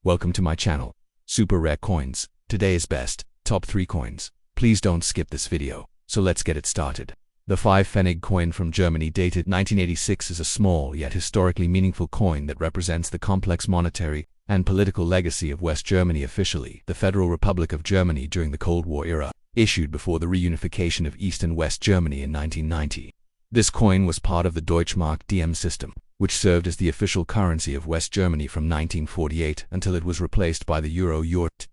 Welcome to my channel, Super Rare Coins. Today's best, top 3 coins. Please don't skip this video. So let's get it started. The 5PFENNIG coin from Germany dated 1986 is a small yet historically meaningful coin that represents the complex monetary and political legacy of West Germany, officially the Federal Republic of Germany during the Cold War era, issued before the reunification of East and West Germany in 1990. This coin was part of the Deutschmark DM system, which served as the official currency of West Germany from 1948 until it was replaced by the euro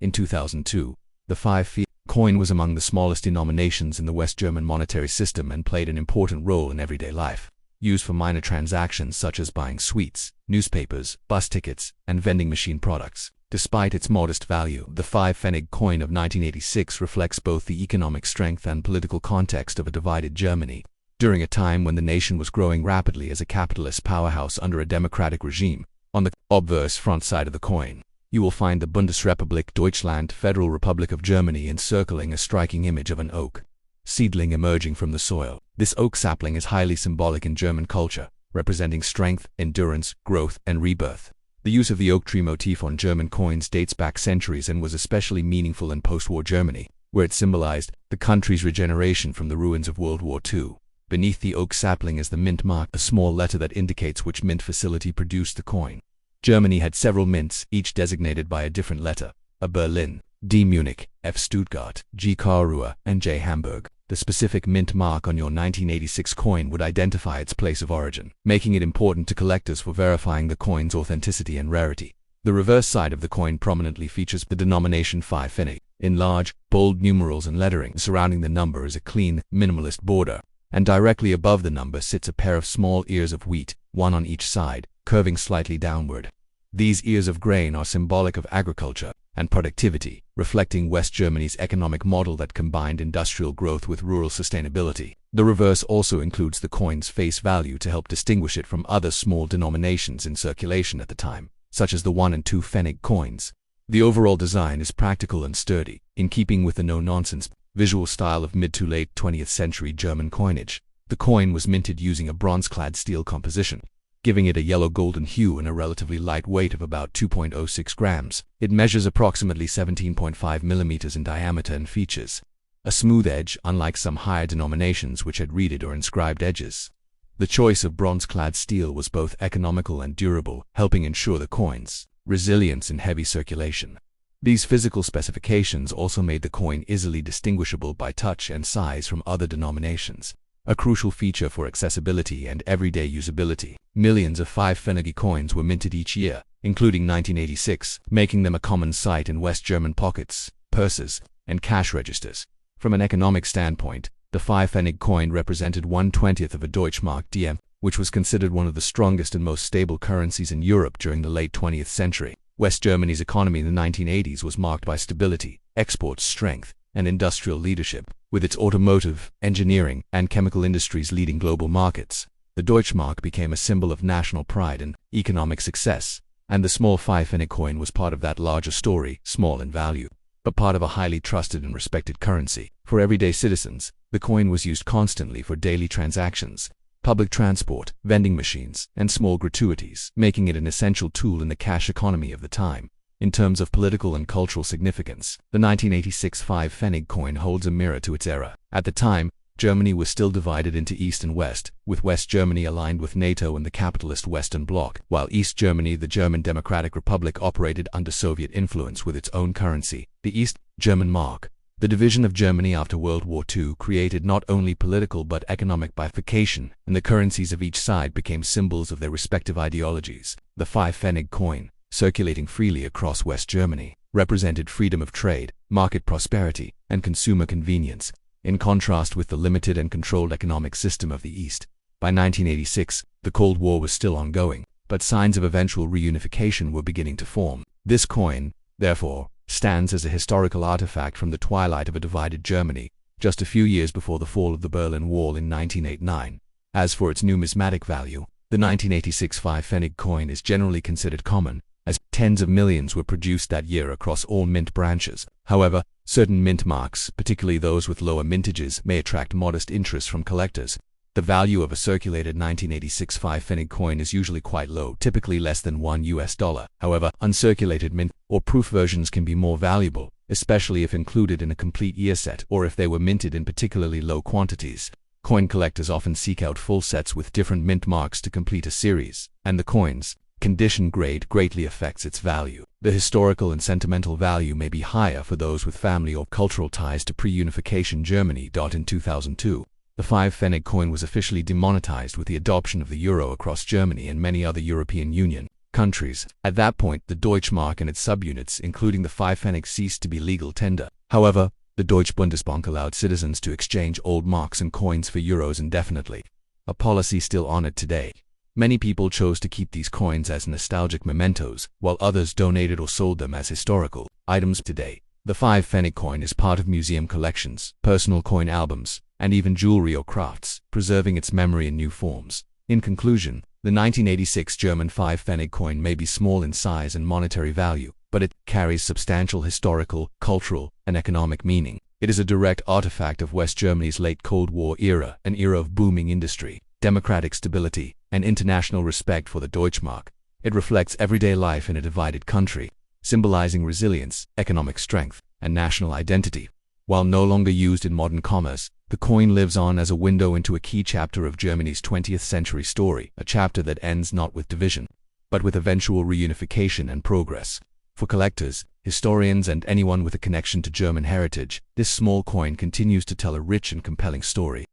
in 2002. The 5PFENNIG coin was among the smallest denominations in the West German monetary system and played an important role in everyday life, used for minor transactions such as buying sweets, newspapers, bus tickets, and vending machine products. Despite its modest value, the 5PFENNIG coin of 1986 reflects both the economic strength and political context of a divided Germany, during a time when the nation was growing rapidly as a capitalist powerhouse under a democratic regime. On the obverse front side of the coin, you will find the Bundesrepublik Deutschland, Federal Republic of Germany, encircling a striking image of an oak seedling emerging from the soil. This oak sapling is highly symbolic in German culture, representing strength, endurance, growth, and rebirth. The use of the oak tree motif on German coins dates back centuries and was especially meaningful in post-war Germany, where it symbolized the country's regeneration from the ruins of World War II. Beneath the oak sapling is the mint mark, a small letter that indicates which mint facility produced the coin. Germany had several mints, each designated by a different letter: A Berlin, D Munich, F Stuttgart, G Karlsruhe, and J Hamburg. The specific mint mark on your 1986 coin would identify its place of origin, making it important to collectors for verifying the coin's authenticity and rarity. The reverse side of the coin prominently features the denomination 5PFENNIG. In large, bold numerals and lettering surrounding the number is a clean, minimalist border, and directly above the number sits a pair of small ears of wheat, one on each side, curving slightly downward. These ears of grain are symbolic of agriculture and productivity, reflecting West Germany's economic model that combined industrial growth with rural sustainability. The reverse also includes the coin's face value to help distinguish it from other small denominations in circulation at the time, such as the 1 and 2 Pfennig coins. The overall design is practical and sturdy, in keeping with the no-nonsense visual style of mid to late 20th century German coinage. The coin was minted using a bronze-clad steel composition, giving it a yellow-golden hue and a relatively light weight of about 2.06 grams. It measures approximately 17.5 millimeters in diameter and features a smooth edge, unlike some higher denominations which had reeded or inscribed edges. The choice of bronze-clad steel was both economical and durable, helping ensure the coin's resilience in heavy circulation. These physical specifications also made the coin easily distinguishable by touch and size from other denominations, a crucial feature for accessibility and everyday usability. Millions of 5PFENNIG coins were minted each year, including 1986, making them a common sight in West German pockets, purses, and cash registers. From an economic standpoint, the 5PFENNIG coin represented 1/20th of a Deutschmark DM, which was considered one of the strongest and most stable currencies in Europe during the late 20th century. West Germany's economy in the 1980s was marked by stability, export strength, and industrial leadership, with its automotive, engineering, and chemical industries leading global markets. The Deutschmark became a symbol of national pride and economic success, and the small 5PFENNIG coin was part of that larger story, small in value, but part of a highly trusted and respected currency. For everyday citizens, the coin was used constantly for daily transactions, public transport, vending machines, and small gratuities, making it an essential tool in the cash economy of the time. In terms of political and cultural significance, the 1986 5PFENNIG coin holds a mirror to its era. At the time, Germany was still divided into East and West, with West Germany aligned with NATO and the capitalist Western Bloc, while East Germany, the German Democratic Republic, operated under Soviet influence with its own currency, the East German mark. The division of Germany after World War II created not only political but economic bifurcation, and the currencies of each side became symbols of their respective ideologies. The 5PFENNIG coin, circulating freely across West Germany, represented freedom of trade, market prosperity, and consumer convenience, in contrast with the limited and controlled economic system of the East. By 1986, the Cold War was still ongoing, but signs of eventual reunification were beginning to form. This coin, therefore, stands as a historical artifact from the twilight of a divided Germany, just a few years before the fall of the Berlin Wall in 1989. As for its numismatic value, the 1986 5PFENNIG coin is generally considered common, as tens of millions were produced that year across all mint branches. However, certain mint marks, particularly those with lower mintages, may attract modest interest from collectors. The value of a circulated 1986 5 Pfennig coin is usually quite low, typically less than $1. However, uncirculated mint or proof versions can be more valuable, especially if included in a complete year set or if they were minted in particularly low quantities. Coin collectors often seek out full sets with different mint marks to complete a series, and the coin's condition grade greatly affects its value. The historical and sentimental value may be higher for those with family or cultural ties to pre-unification Germany. In 2002, the 5 Pfennig coin was officially demonetized with the adoption of the euro across Germany and many other European Union countries. At that point, the Deutschmark and its subunits, including the 5 Pfennig, ceased to be legal tender. However, the Deutsche Bundesbank allowed citizens to exchange old marks and coins for euros indefinitely, a policy still honored today. Many people chose to keep these coins as nostalgic mementos, while others donated or sold them as historical items today. The 5 Pfennig coin is part of museum collections, personal coin albums, and even jewelry or crafts, preserving its memory in new forms. In conclusion, the 1986 German 5 Pfennig coin may be small in size and monetary value, but it carries substantial historical, cultural, and economic meaning. It is a direct artifact of West Germany's late Cold War era, an era of booming industry, democratic stability, and international respect for the Deutschmark. It reflects everyday life in a divided country, symbolizing resilience, economic strength, and national identity. While no longer used in modern commerce, the coin lives on as a window into a key chapter of Germany's 20th century story, a chapter that ends not with division, but with eventual reunification and progress. For collectors, historians, and anyone with a connection to German heritage, this small coin continues to tell a rich and compelling story.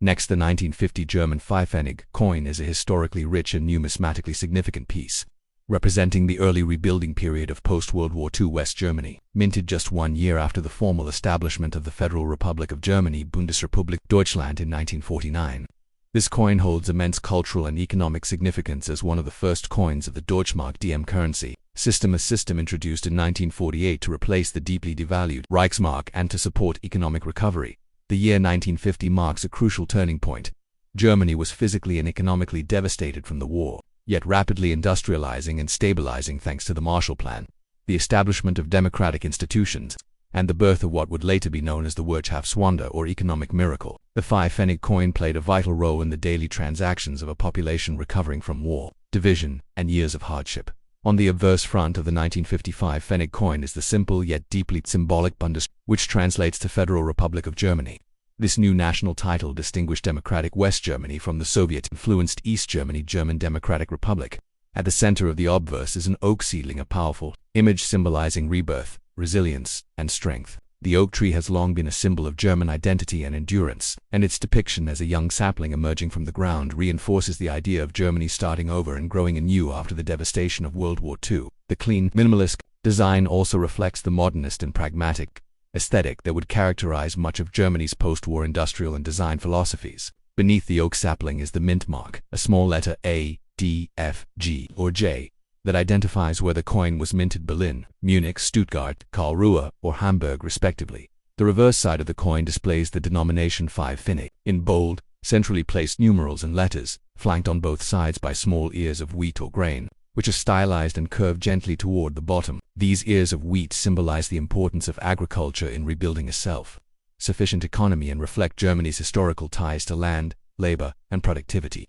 Next, the 1950 German 5 Pfennig coin is a historically rich and numismatically significant piece, representing the early rebuilding period of post-World War II West Germany. Minted just 1 year after the formal establishment of the Federal Republic of Germany, Bundesrepublik Deutschland, in 1949. This coin holds immense cultural and economic significance as one of the first coins of the Deutschmark DM currency system, a system introduced in 1948 to replace the deeply devalued Reichsmark and to support economic recovery. The year 1950 marks a crucial turning point. Germany was physically and economically devastated from the war, yet rapidly industrializing and stabilizing thanks to the Marshall Plan, the establishment of democratic institutions, and the birth of what would later be known as the Wirtschaftswunder, or economic miracle. The 5 Pfennig coin played a vital role in the daily transactions of a population recovering from war, division, and years of hardship. On the obverse front of the 1955 Pfennig coin is the simple yet deeply symbolic Bundes, which translates to Federal Republic of Germany. This new national title distinguished democratic West Germany from the Soviet-influenced East Germany, German Democratic Republic. At the center of the obverse is an oak seedling, a powerful image symbolizing rebirth, resilience, and strength. The oak tree has long been a symbol of German identity and endurance, and its depiction as a young sapling emerging from the ground reinforces the idea of Germany starting over and growing anew after the devastation of World War II. The clean, minimalist design also reflects the modernist and pragmatic aesthetic that would characterize much of Germany's post-war industrial and design philosophies. Beneath the oak sapling is the mint mark, a small letter A, D, F, G, or J, that identifies where the coin was minted: Berlin, Munich, Stuttgart, Karlsruhe, or Hamburg, respectively. The reverse side of the coin displays the denomination 5 Pfennig in bold, centrally placed numerals and letters, flanked on both sides by small ears of wheat or grain, which are stylized and curve gently toward the bottom. These ears of wheat symbolize the importance of agriculture in rebuilding a self-sufficient economy and reflect Germany's historical ties to land, labor, and productivity.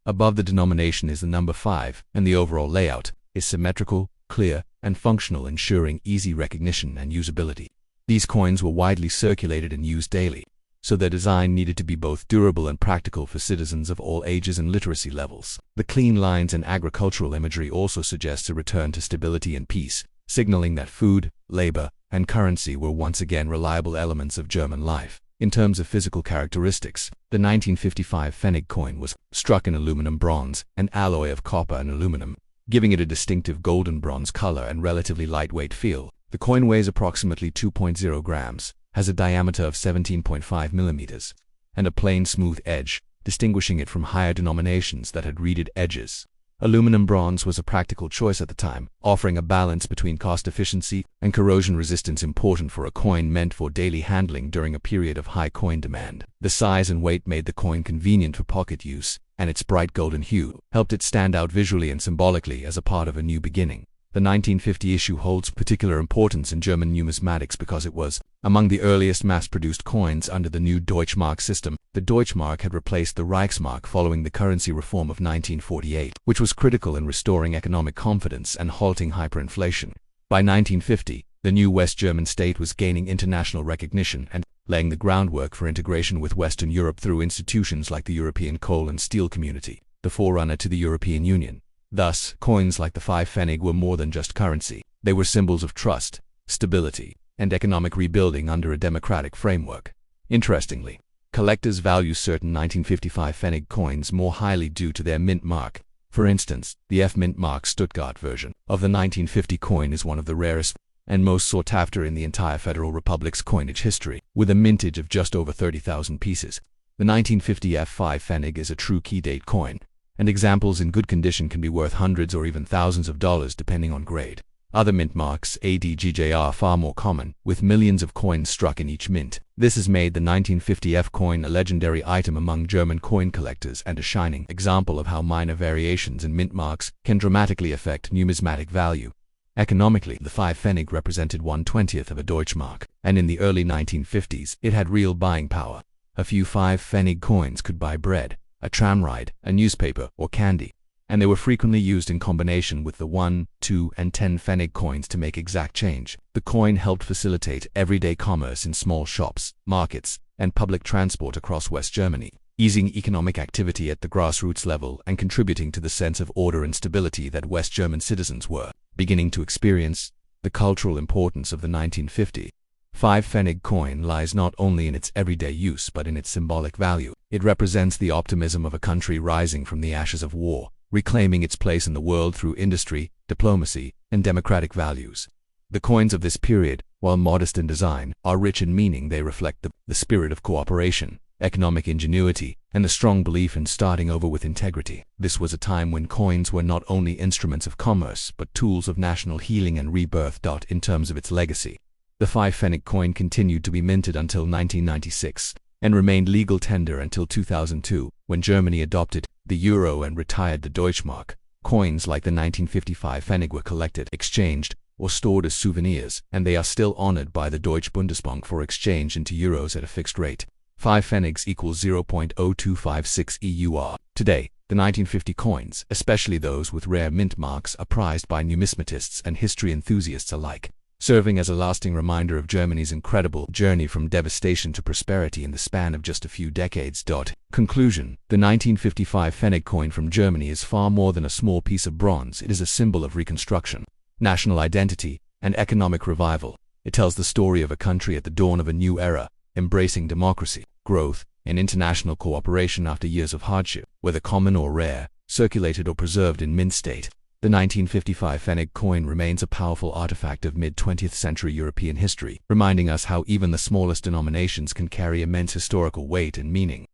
Above the denomination is the number 5, and the overall layout is symmetrical, clear, and functional, ensuring easy recognition and usability. These coins were widely circulated and used daily, so their design needed to be both durable and practical for citizens of all ages and literacy levels. The clean lines and agricultural imagery also suggests a return to stability and peace, signaling that food, labor, and currency were once again reliable elements of German life. In terms of physical characteristics, the 1955 Pfennig coin was struck in aluminum bronze, an alloy of copper and aluminum, giving it a distinctive golden bronze color and relatively lightweight feel. The coin weighs approximately 2.0 grams, has a diameter of 17.5 millimeters, and a plain smooth edge, distinguishing it from higher denominations that had reeded edges. Aluminum bronze was a practical choice at the time, offering a balance between cost efficiency and corrosion resistance, important for a coin meant for daily handling during a period of high coin demand. The size and weight made the coin convenient for pocket use, and its bright golden hue helped it stand out visually and symbolically as a part of a new beginning. The 1950 issue holds particular importance in German numismatics because it was among the earliest mass-produced coins under the new Deutschmark system. The Deutschmark had replaced the Reichsmark following the currency reform of 1948, which was critical in restoring economic confidence and halting hyperinflation. By 1950, the new West German state was gaining international recognition and laying the groundwork for integration with Western Europe through institutions like the European Coal and Steel Community, the forerunner to the European Union. Thus, coins like the 5PFENNIG were more than just currency. They were symbols of trust, stability, and economic rebuilding under a democratic framework. Interestingly, collectors value certain 1955 Pfennig coins more highly due to their mint mark. For instance, the F-mint mark Stuttgart version of the 1950 coin is one of the rarest and most sought after in the entire Federal Republic's coinage history, with a mintage of just over 30,000 pieces. The 1950 F5 is a true key date coin, and examples in good condition can be worth hundreds or even thousands of dollars depending on grade. Other mint marks, ADGJ, are far more common, with millions of coins struck in each mint. This has made the 1950 F coin a legendary item among German coin collectors and a shining example of how minor variations in mint marks can dramatically affect numismatic value. Economically, the 5PFENNIG represented 1/20th of a Deutschmark, and in the early 1950s, it had real buying power. A few 5PFENNIG coins could buy bread, a tram ride, a newspaper, or candy, and they were frequently used in combination with the 1, 2, and 10 Pfennig coins to make exact change. The coin helped facilitate everyday commerce in small shops, markets, and public transport across West Germany, easing economic activity at the grassroots level and contributing to the sense of order and stability that West German citizens were beginning to experience. The cultural importance of the 1950 5PFENNIG coin lies not only in its everyday use but in its symbolic value. It represents the optimism of a country rising from the ashes of war, reclaiming its place in the world through industry, diplomacy, and democratic values. The coins of this period, while modest in design, are rich in meaning. They reflect the spirit of cooperation, economic ingenuity, and the strong belief in starting over with integrity. This was a time when coins were not only instruments of commerce but tools of national healing and rebirth. In terms of its legacy, the 5PFENNIG coin continued to be minted until 1996 and remained legal tender until 2002, when Germany adopted the euro and retired the Deutschmark. Coins like the 1955 Pfennig were collected, exchanged, or stored as souvenirs, and they are still honored by the Deutsche Bundesbank for exchange into euros at a fixed rate. 5 Pfennigs equals 0.0256 EUR. Today, the 1950 coins, especially those with rare mint marks, are prized by numismatists and history enthusiasts alike, serving as a lasting reminder of Germany's incredible journey from devastation to prosperity in the span of just a few decades. Conclusion: the 1955 Pfennig coin from Germany is far more than a small piece of bronze. It is a symbol of reconstruction, national identity, and economic revival. It tells the story of a country at the dawn of a new era, embracing democracy, growth, and international cooperation after years of hardship. Whether common or rare, circulated or preserved in mint state, the 1955 Pfennig coin remains a powerful artifact of mid-20th century European history, reminding us how even the smallest denominations can carry immense historical weight and meaning.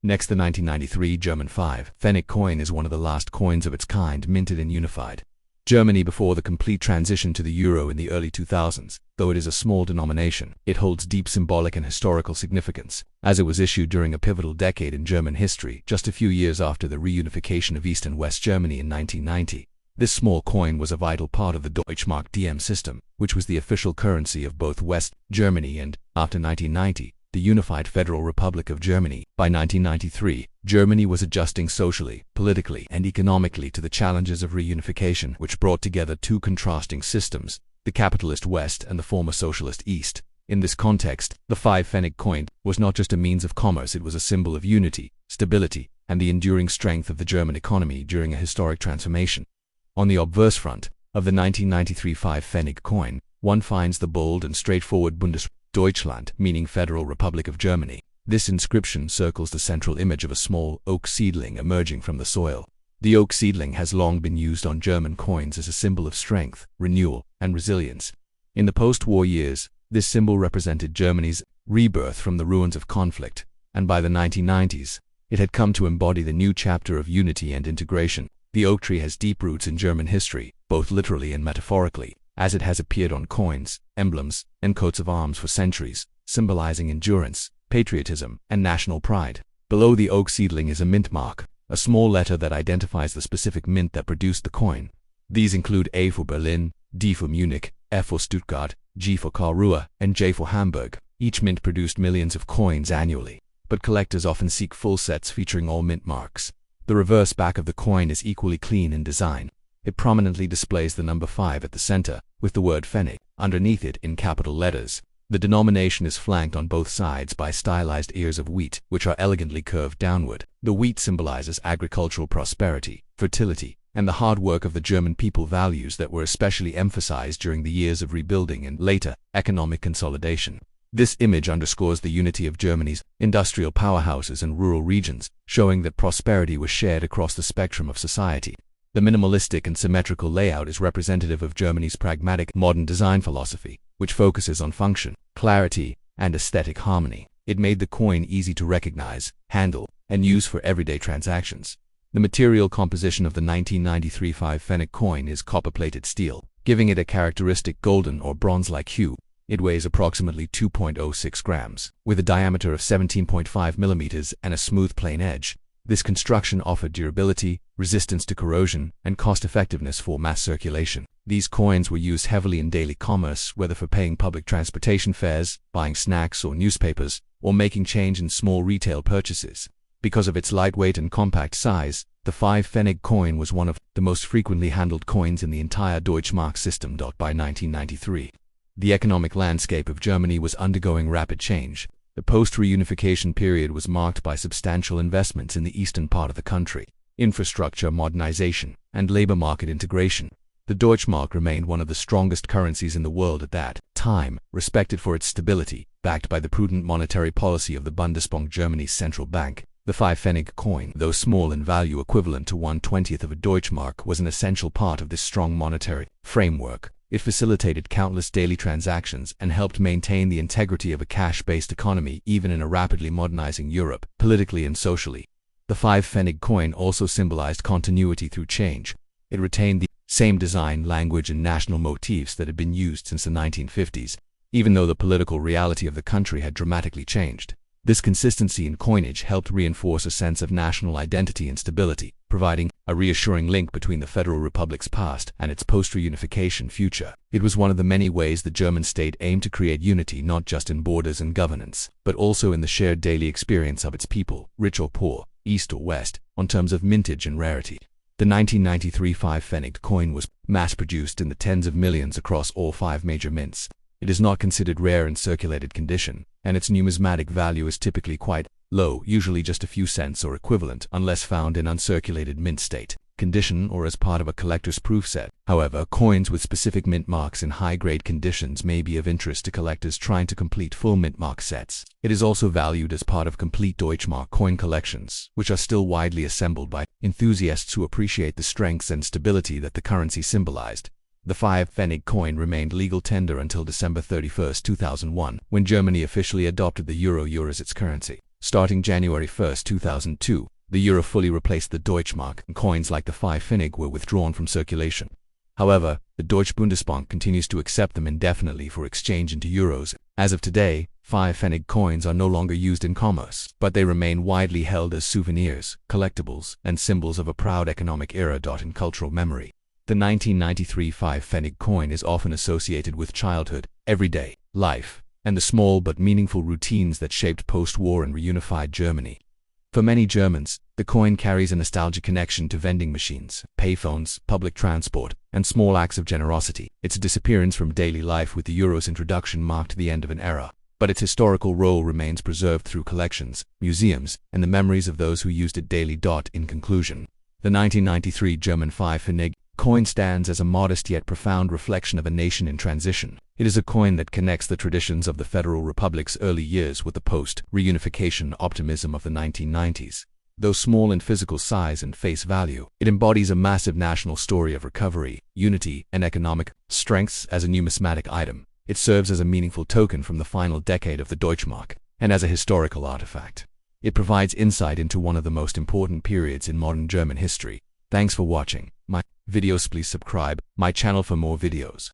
Next, the 1993 German 5 Pfennig coin is one of the last coins of its kind minted and unified Germany before the complete transition to the euro in the early 2000s. Though it is a small denomination, it holds deep symbolic and historical significance, as it was issued during a pivotal decade in German history, just a few years after the reunification of East and West Germany in 1990. This small coin was a vital part of the Deutschmark DM system, which was the official currency of both West Germany and, after 1990, the unified Federal Republic of Germany. By 1993, Germany was adjusting socially, politically, and economically to the challenges of reunification, which brought together two contrasting systems, the capitalist West and the former socialist East. In this context, the 5 Pfennig coin was not just a means of commerce, it was a symbol of unity, stability, and the enduring strength of the German economy during a historic transformation. On the obverse front of the 1993 5 Pfennig coin, one finds the bold and straightforward Deutschland, meaning Federal Republic of Germany. This inscription circles the central image of a small oak seedling emerging from the soil. The oak seedling has long been used on German coins as a symbol of strength, renewal, and resilience. In the post-war years, this symbol represented Germany's rebirth from the ruins of conflict, and by the 1990s, it had come to embody the new chapter of unity and integration. The oak tree has deep roots in German history, both literally and metaphorically, as it has appeared on coins, emblems, and coats of arms for centuries, symbolizing endurance, patriotism, and national pride. Below the oak seedling is a mint mark, a small letter that identifies the specific mint that produced the coin. These include A for Berlin, D for Munich, F for Stuttgart, G for Karlsruhe, and J for Hamburg. Each mint produced millions of coins annually, but collectors often seek full sets featuring all mint marks. The reverse back of the coin is equally clean in design. It prominently displays the number 5 at the center, with the word Pfennig underneath it in capital letters. The denomination is flanked on both sides by stylized ears of wheat, which are elegantly curved downward. The wheat symbolizes agricultural prosperity, fertility, and the hard work of the German people, values that were especially emphasized during the years of rebuilding and later economic consolidation. This image underscores the unity of Germany's industrial powerhouses and rural regions, showing that prosperity was shared across the spectrum of society. The minimalistic and symmetrical layout is representative of Germany's pragmatic modern design philosophy, which focuses on function, clarity, and aesthetic harmony. It made the coin easy to recognize, handle, and use for everyday transactions. The material composition of the 1993 5 coin is copper-plated steel, giving it a characteristic golden or bronze-like hue. It weighs approximately 2.06 grams, with a diameter of 17.5 millimeters and a smooth plain edge. This construction offered durability, resistance to corrosion, and cost-effectiveness for mass circulation. These coins were used heavily in daily commerce, whether for paying public transportation fares, buying snacks or newspapers, or making change in small retail purchases. Because of its lightweight and compact size, the 5 Pfennig coin was one of the most frequently handled coins in the entire Deutschmark system. By 1993, the economic landscape of Germany was undergoing rapid change. The post-reunification period was marked by substantial investments in the eastern part of the country, infrastructure modernization, and labor market integration. The Deutschmark remained one of the strongest currencies in the world at that time, respected for its stability, backed by the prudent monetary policy of the Bundesbank, Germany's central bank. The 5 Pfennig coin, though small in value equivalent to 1/20th of a Deutschmark, was an essential part of this strong monetary framework. It facilitated countless daily transactions and helped maintain the integrity of a cash-based economy even in a rapidly modernizing Europe, politically and socially. The 5 Pfennig coin also symbolized continuity through change. It retained the same design, language, and national motifs that had been used since the 1950s, even though the political reality of the country had dramatically changed. This consistency in coinage helped reinforce a sense of national identity and stability, providing a reassuring link between the Federal Republic's past and its post-reunification future. It was one of the many ways the German state aimed to create unity not just in borders and governance, but also in the shared daily experience of its people, rich or poor, east or west, on terms of mintage and rarity. The 1993 5 Pfennig coin was mass-produced in the tens of millions across all 5 major mints. It is not considered rare in circulated condition, and its numismatic value is typically quite low, usually just a few cents or equivalent, unless found in uncirculated mint state condition or as part of a collector's proof set. However, coins with specific mint marks in high-grade conditions may be of interest to collectors trying to complete full mint mark sets. It is also valued as part of complete Deutschmark coin collections, which are still widely assembled by enthusiasts who appreciate the strengths and stability that the currency symbolized. The 5 Pfennig coin remained legal tender until December 31, 2001, when Germany officially adopted the euro as its currency. Starting January 1, 2002, the euro fully replaced the Deutschmark, and coins like the 5 Pfennig were withdrawn from circulation. However, the Deutsche Bundesbank continues to accept them indefinitely for exchange into euros. As of today, 5 Pfennig coins are no longer used in commerce, but they remain widely held as souvenirs, collectibles, and symbols of a proud economic era. In cultural memory, the 1993 5 Pfennig coin is often associated with childhood, everyday life, and the small but meaningful routines that shaped post-war and reunified Germany. For many Germans, the coin carries a nostalgic connection to vending machines, payphones, public transport, and small acts of generosity. Its disappearance from daily life with the euro's introduction marked the end of an era, but its historical role remains preserved through collections, museums, and the memories of those who used it daily. In conclusion, the 1993 German 5 Pfennig coin stands as a modest yet profound reflection of a nation in transition. It is a coin that connects the traditions of the Federal Republic's early years with the post-reunification optimism of the 1990s. Though small in physical size and face value, it embodies a massive national story of recovery, unity, and economic strengths. As a numismatic item, it serves as a meaningful token from the final decade of the Deutschmark, and as a historical artifact, it provides insight into one of the most important periods in modern German history. Thanks for watching my videos. Please subscribe my channel for more videos.